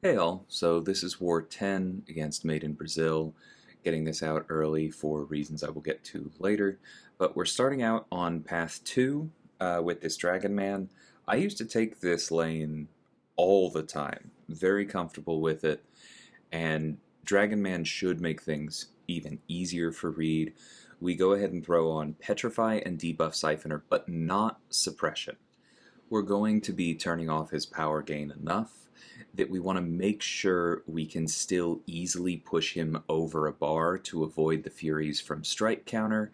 Hey all, so this is War 10 against Made in Brazil, getting this out early for reasons I will get to later, but we're starting out on path 2 with this Dragon Man. I used to take this lane all the time, very comfortable with it, and Dragon Man should make things even easier for Reed. We go ahead and throw on Petrify and Debuff Siphoner, but not Suppression. We're going to be turning off his power gain enough that we want to make sure we can still easily push him over a bar to avoid the Furies from strike counter,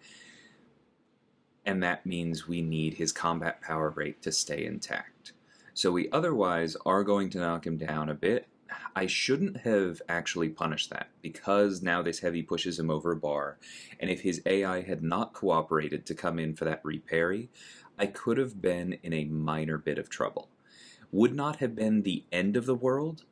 and that means we need his combat power rate to stay intact. So we otherwise are going to knock him down a bit. I shouldn't have actually punished that, because now this heavy pushes him over a bar, and if his AI had not cooperated to come in for that reparry, I could have been in a minor bit of trouble. Would not have been the end of the world,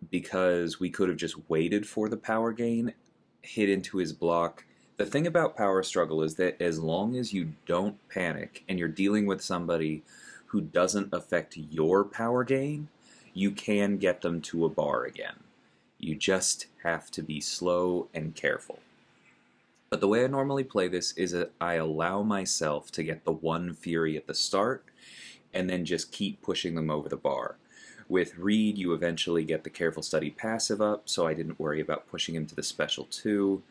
because we could have just waited for the power gain, hit into his block. The thing about Power Struggle is that as long as you don't panic and you're dealing with somebody who doesn't affect your power gain, you can get them to a bar again. You just have to be slow and careful. But the way I normally play this is that I allow myself to get the one Fury at the start, and then just keep pushing them over the bar. With Reed, you eventually get the Careful Study passive up, so I didn't worry about pushing him to the Special 2.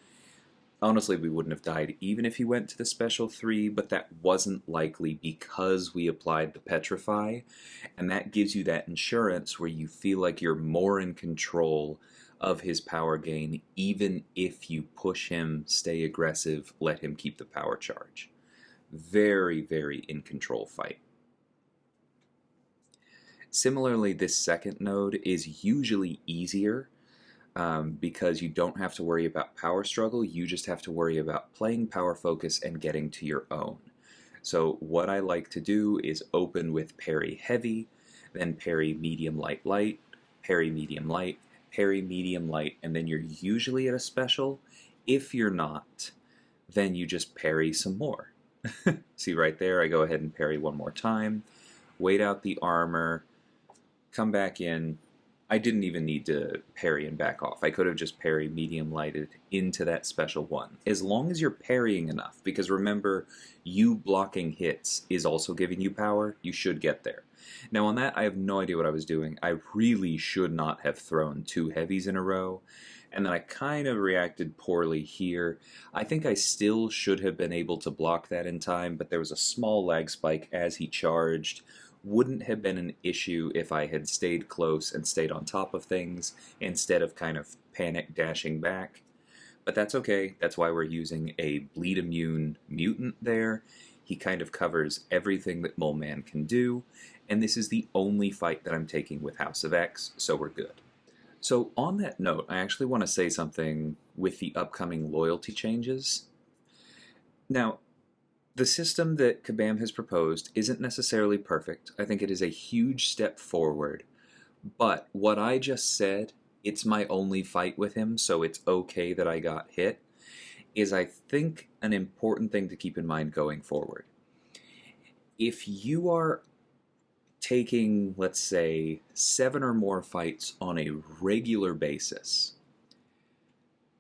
Honestly, we wouldn't have died even if he went to the Special 3, but that wasn't likely because we applied the Petrify, and that gives you that insurance where you feel like you're more in control of his power gain, even if you push him, stay aggressive, let him keep the power charge. Very, very in control fight. Similarly, this second node is usually easier because you don't have to worry about power struggle, you just have to worry about playing power focus and getting to your own. So what I like to do is open with parry heavy, then parry medium light light, parry medium light, parry medium light, and then you're usually at a special. If you're not, then you just parry some more. See right there, I go ahead and parry one more time, wait out the armor, come back in. I didn't even need to parry and back off. I could have just parried medium lighted into that special one. As long as you're parrying enough, because remember, you blocking hits is also giving you power, you should get there. Now on that, I have no idea what I was doing. I really should not have thrown two heavies in a row, and then I kind of reacted poorly here. I think I still should have been able to block that in time, but there was a small lag spike as he charged. Wouldn't have been an issue if I had stayed close and stayed on top of things instead of kind of panic dashing back. But that's okay, that's why we're using a bleed immune mutant there. He kind of covers everything that Mole Man can do, and this is the only fight that I'm taking with House of X, so we're good. So on that note, I actually want to say something with the upcoming loyalty changes. Now, the system that Kabam has proposed isn't necessarily perfect. I think it is a huge step forward. But what I just said, it's my only fight with him, so it's okay that I got hit, is I think an important thing to keep in mind going forward. If you are taking, let's say, 7 or more fights on a regular basis,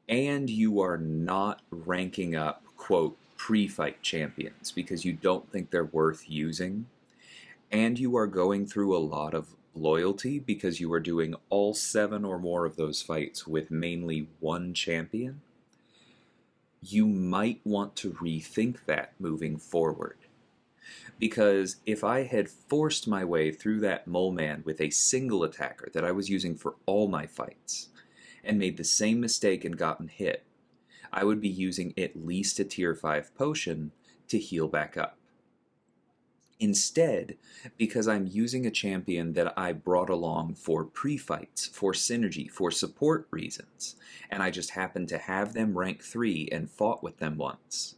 and you are not ranking up, quote, pre-fight champions because you don't think they're worth using, and you are going through a lot of loyalty because you are doing all 7 or more of those fights with mainly one champion, you might want to rethink that moving forward. Because if I had forced my way through that Mole Man with a single attacker that I was using for all my fights, and made the same mistake and gotten hit, I would be using at least a tier 5 potion to heal back up. Instead, because I'm using a champion that I brought along for pre-fights, for synergy, for support reasons, and I just happened to have them rank 3 and fought with them once,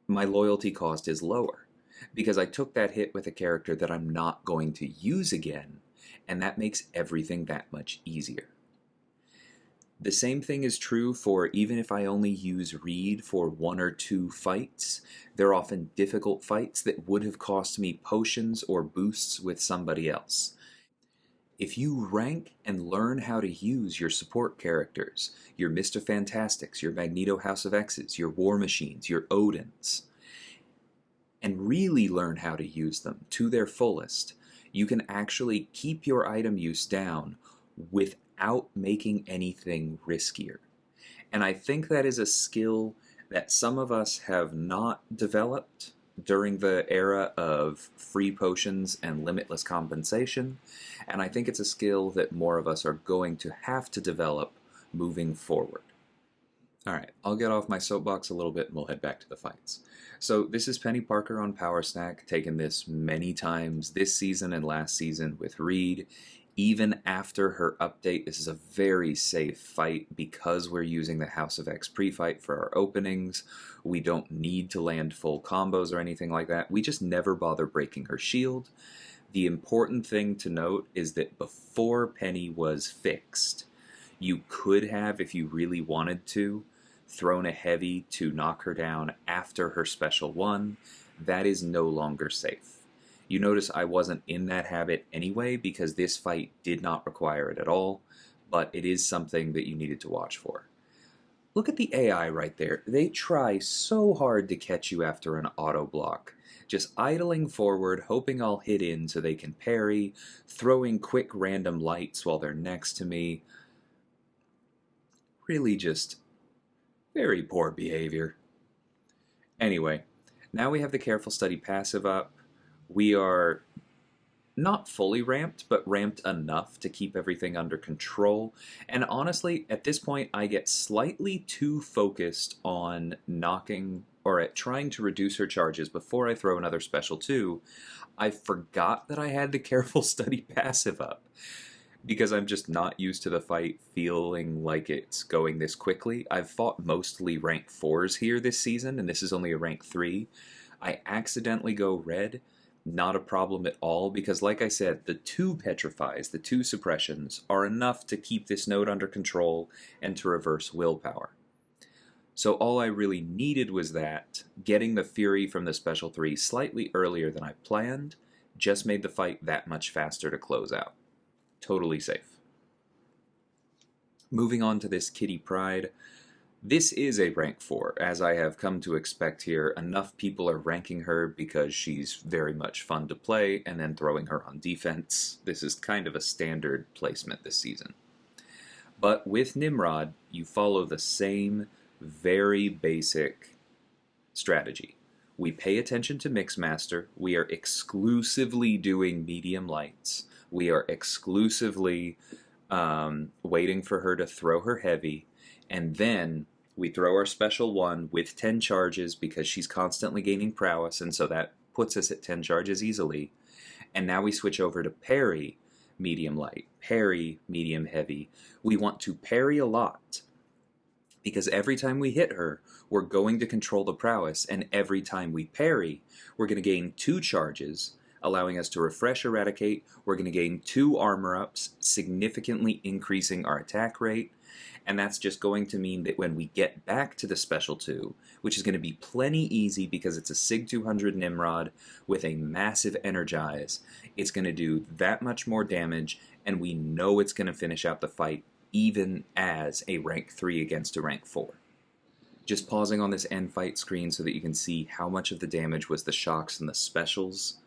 my loyalty cost is lower, because I took that hit with a character that I'm not going to use again, and that makes everything that much easier. The same thing is true for even if I only use Reed for 1 or 2 fights. They're often difficult fights that would have cost me potions or boosts with somebody else. If you rank and learn how to use your support characters, your Mr. Fantastics, your Magneto House of X's, your War Machines, your Odins, and really learn how to use them to their fullest, you can actually keep your item use down without making anything riskier. And I think that is a skill that some of us have not developed during the era of free potions and limitless compensation, and I think it's a skill that more of us are going to have to develop moving forward. Alright, I'll get off my soapbox a little bit and we'll head back to the fights. So this is Penny Parker on Powersnack, taken this many times this season and last season with Reed. Even after her update, this is a very safe fight because we're using the House of X pre-fight for our openings. We don't need to land full combos or anything like that. We just never bother breaking her shield. The important thing to note is that before Penny was fixed, you could have, if you really wanted to, thrown a heavy to knock her down after her special one. That is no longer safe. You notice I wasn't in that habit anyway because this fight did not require it at all, but it is something that you needed to watch for. Look at the AI right there. They try so hard to catch you after an auto block. Just idling forward, hoping I'll hit in so they can parry, throwing quick random lights while they're next to me. Really just very poor behavior. Anyway, now we have the Careful Study passive up. We are not fully ramped, but ramped enough to keep everything under control. And honestly, at this point, I get slightly too focused on knocking or at trying to reduce her charges before I throw another special 2. I forgot that I had the Careful Study passive up because I'm just not used to the fight feeling like it's going this quickly. I've fought mostly rank 4s here this season, and this is only a rank 3. I accidentally go red. Not a problem at all, because like I said, the 2 petrifies, the 2 suppressions, are enough to keep this node under control and to reverse willpower. So all I really needed was that. Getting the Fury from the special 3 slightly earlier than I planned just made the fight that much faster to close out. Totally safe. Moving on to this kitty Pryde. This is a rank 4, as I have come to expect here. Enough people are ranking her because she's very much fun to play, and then throwing her on defense. This is kind of a standard placement this season. But with Nimrod, you follow the same very basic strategy. We pay attention to Mixmaster. We are exclusively doing medium lights. We are exclusively waiting for her to throw her heavy, and then we throw our special 1 with 10 charges because she's constantly gaining prowess, and so that puts us at 10 charges easily. And now we switch over to parry medium light, parry medium heavy. We want to parry a lot because every time we hit her, we're going to control the prowess, and every time we parry, we're going to gain 2 charges, allowing us to refresh Eradicate. We're going to gain 2 armor ups, significantly increasing our attack rate. And that's just going to mean that when we get back to the special 2, which is going to be plenty easy because it's a Sig 200 Nimrod with a massive Energize, it's going to do that much more damage, and we know it's going to finish out the fight even as a rank 3 against a rank 4. Just pausing on this end fight screen so that you can see how much of the damage was the shocks and the specials.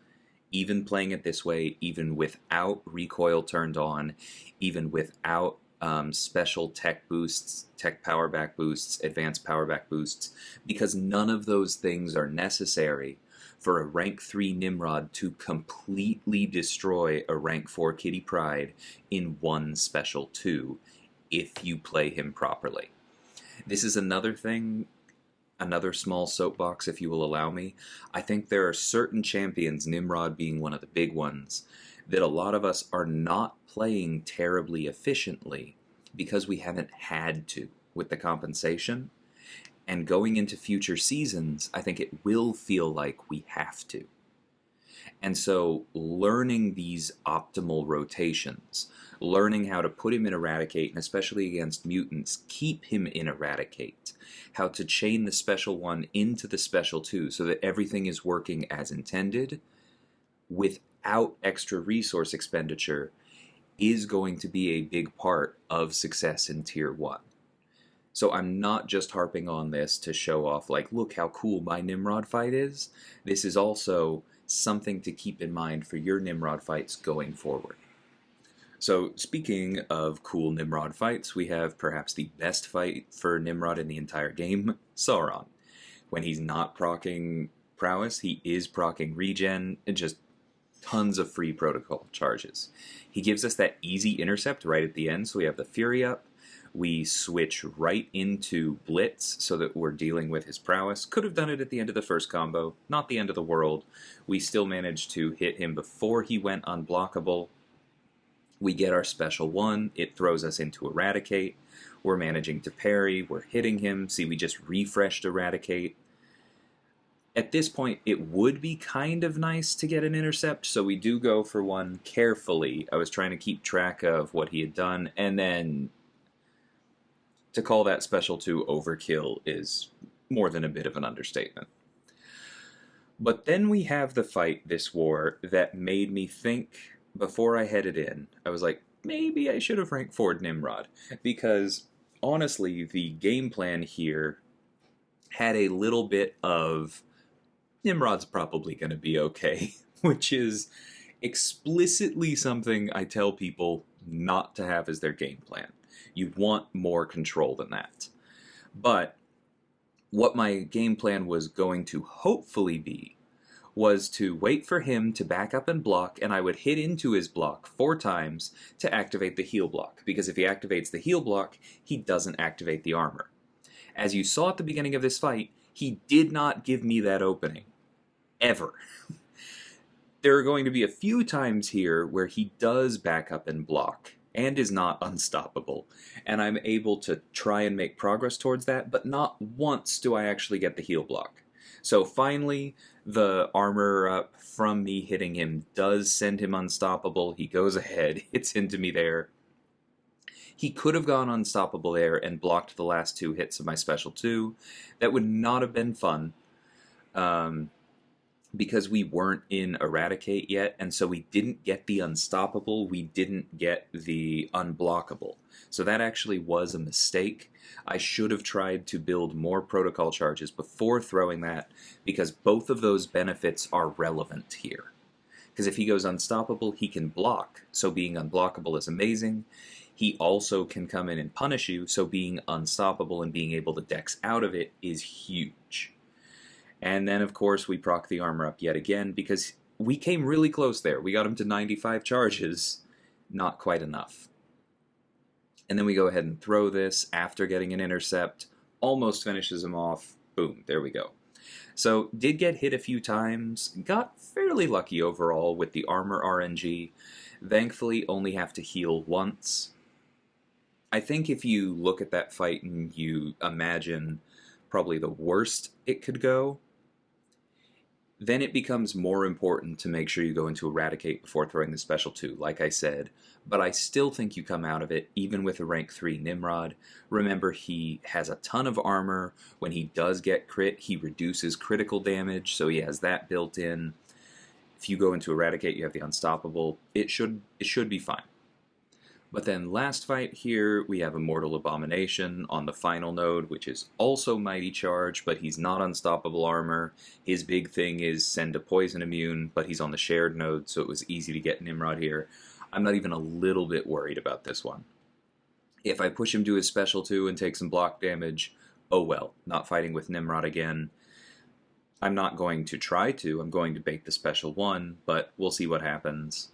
Even playing it this way, even without recoil turned on, even without special tech boosts, tech power back boosts, advanced power back boosts, because none of those things are necessary for a rank 3 Nimrod to completely destroy a rank 4 Kitty Pryde in one special 2 if you play him properly. This is another thing, another small soapbox if you will allow me. I think there are certain champions, Nimrod being one of the big ones, that a lot of us are not playing terribly efficiently because we haven't had to with the compensation. And going into future seasons, I think it will feel like we have to. And so learning these optimal rotations, learning how to put him in Eradicate, and especially against mutants, keep him in Eradicate, how to chain the special 1 into the special 2 so that everything is working as intended without extra resource expenditure, is going to be a big part of success in Tier 1. So I'm not just harping on this to show off, like, look how cool my Nimrod fight is. This is also something to keep in mind for your Nimrod fights going forward. So speaking of cool Nimrod fights, we have perhaps the best fight for Nimrod in the entire game, Sauron. When he's not proccing prowess, he is proccing regen, and just tons of free protocol charges. He gives us that easy intercept right at the end, so we have the Fury up. We switch right into Blitz so that we're dealing with his prowess. Could have done it at the end of the first combo, not the end of the world. We still managed to hit him before he went unblockable. We get our special one, it throws us into Eradicate. We're managing to parry, we're hitting him. See, we just refreshed Eradicate. At this point, it would be kind of nice to get an intercept, so we do go for one carefully. I was trying to keep track of what he had done, and then to call that special 2 overkill is more than a bit of an understatement. But then we have the fight this war that made me think, before I headed in, I was like, maybe I should have ranked forward Nimrod, because honestly, the game plan here had a little bit of Nimrod's probably going to be okay, which is explicitly something I tell people not to have as their game plan. You want more control than that. But what my game plan was going to hopefully be was to wait for him to back up and block, and I would hit into his block 4 times to activate the heal block, because if he activates the heal block, he doesn't activate the armor. As you saw at the beginning of this fight, he did not give me that opening. Ever. There are going to be a few times here where he does back up and block, and is not unstoppable, and I'm able to try and make progress towards that, but not once do I actually get the heal block. So finally, the armor up from me hitting him does send him unstoppable. He goes ahead, hits into me there. He could have gone unstoppable there and blocked the last 2 hits of my special 2. That would not have been fun. Because we weren't in Eradicate yet, and so we didn't get the unstoppable, we didn't get the unblockable. So that actually was a mistake. I should have tried to build more protocol charges before throwing that, because both of those benefits are relevant here. Because if he goes unstoppable, he can block, so being unblockable is amazing. He also can come in and punish you, so being unstoppable and being able to dex out of it is huge. And then, of course, we proc the armor up yet again, because we came really close there. We got him to 95 charges, not quite enough. And then we go ahead and throw this after getting an intercept, almost finishes him off, boom, there we go. So, did get hit a few times, got fairly lucky overall with the armor RNG, thankfully only have to heal once. I think if you look at that fight and you imagine probably the worst it could go, then it becomes more important to make sure you go into Eradicate before throwing the special 2, like I said. But I still think you come out of it, even with a rank 3 Nimrod. Remember, he has a ton of armor. When he does get crit, he reduces critical damage, so he has that built in. If you go into Eradicate, you have the Unstoppable. It should be fine. But then last fight here, we have Immortal Abomination on the final node, which is also Mighty Charge, but he's not Unstoppable Armor. His big thing is send a Poison Immune, but he's on the shared node, so it was easy to get Nimrod here. I'm not even a little bit worried about this one. If I push him to his special 2 and take some block damage, oh well, not fighting with Nimrod again. I'm not going to try to, I'm going to bait the special 1, but we'll see what happens.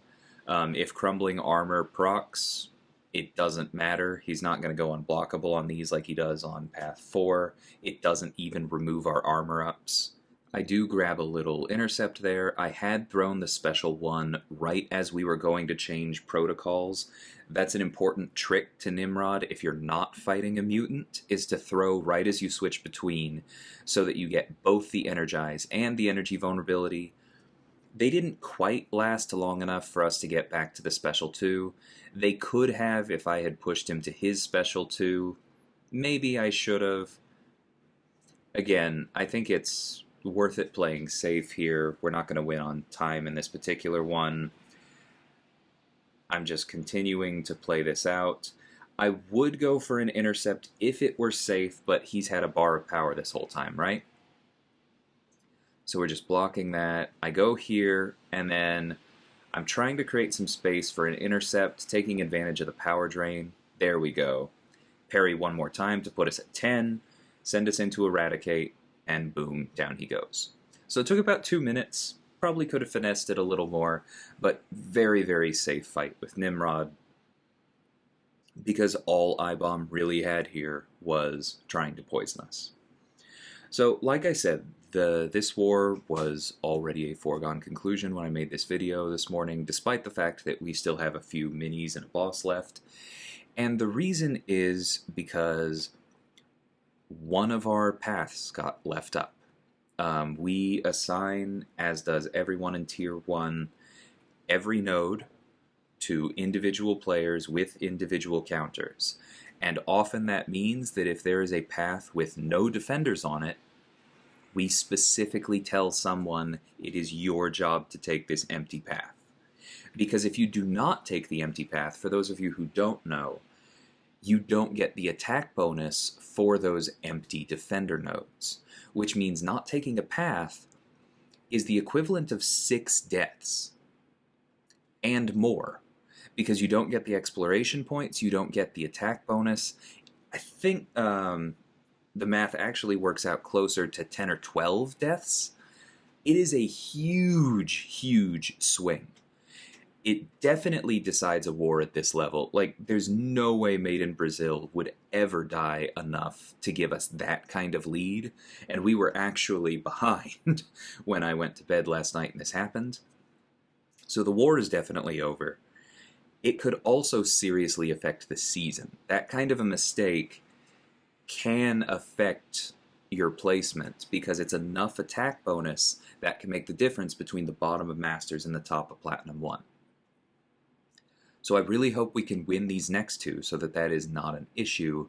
If Crumbling Armor procs, it doesn't matter. He's not going to go unblockable on these like he does on Path 4. It doesn't even remove our armor ups. I do grab a little intercept there. I had thrown the special 1 right as we were going to change protocols. That's an important trick to Nimrod if you're not fighting a mutant, is to throw right as you switch between, so that you get both the Energize and the Energy Vulnerability. They didn't quite last long enough for us to get back to the special 2. They could have if I had pushed him to his special 2. Maybe I should have. Again, I think it's worth it playing safe here. We're not going to win on time in this particular one. I'm just continuing to play this out. I would go for an Intercept if it were safe, but he's had a bar of power this whole time, right? So we're just blocking that. I go here, and then I'm trying to create some space for an Intercept, taking advantage of the power drain. There we go. Parry one more time to put us at 10, send us into Eradicate, and boom, down he goes. So it took about 2 minutes. Probably could have finessed it a little more, but very, very safe fight with Nimrod, because all I-Bomb really had here was trying to poison us. So, like I said, this war was already a foregone conclusion when I made this video this morning, despite the fact that we still have a few minis and a boss left. And the reason is because one of our paths got left up. We assign, as does everyone in Tier 1, every node to individual players with individual counters. And often that means that if there is a path with no defenders on it, we specifically tell someone it is your job to take this empty path. Because if you do not take the empty path, for those of you who don't know, you don't get the attack bonus for those empty defender nodes, which means not taking a path is the equivalent of 6 deaths and more, because you don't get the exploration points, you don't get the attack bonus. I think the math actually works out closer to 10 or 12 deaths. It is a huge, huge swing. It definitely decides a war at this level. Like, there's no way Made in Brazil would ever die enough to give us that kind of lead, and we were actually behind when I went to bed last night and this happened. So the war is definitely over. It could also seriously affect the season. That kind of a mistake can affect your placement, because it's enough attack bonus that can make the difference between the bottom of Masters and the top of Platinum 1. So I really hope we can win these next two so that that is not an issue.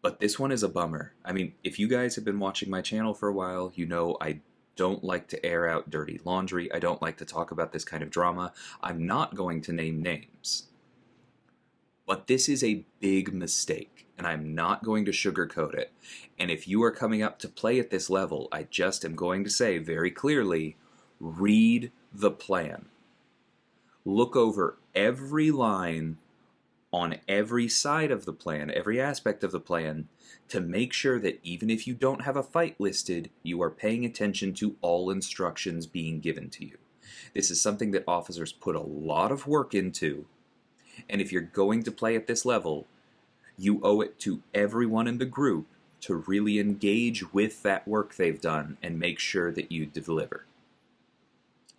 But this one is a bummer. I mean, if you guys have been watching my channel for a while, you know I don't like to air out dirty laundry. I don't like to talk about this kind of drama. I'm not going to name names. But this is a big mistake, and I'm not going to sugarcoat it. And if you are coming up to play at this level, I just am going to say very clearly, read the plan. Look over every line on every side of the plan, every aspect of the plan, to make sure that even if you don't have a fight listed, you are paying attention to all instructions being given to you. This is something that officers put a lot of work into, and if you're going to play at this level, you owe it to everyone in the group to really engage with that work they've done and make sure that you deliver.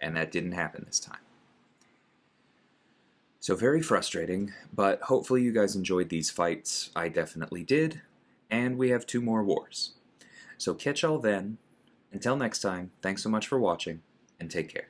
And that didn't happen this time. So very frustrating, but hopefully you guys enjoyed these fights. I definitely did, and we have 2 more wars. So catch y'all then. Until next time, thanks so much for watching, and take care.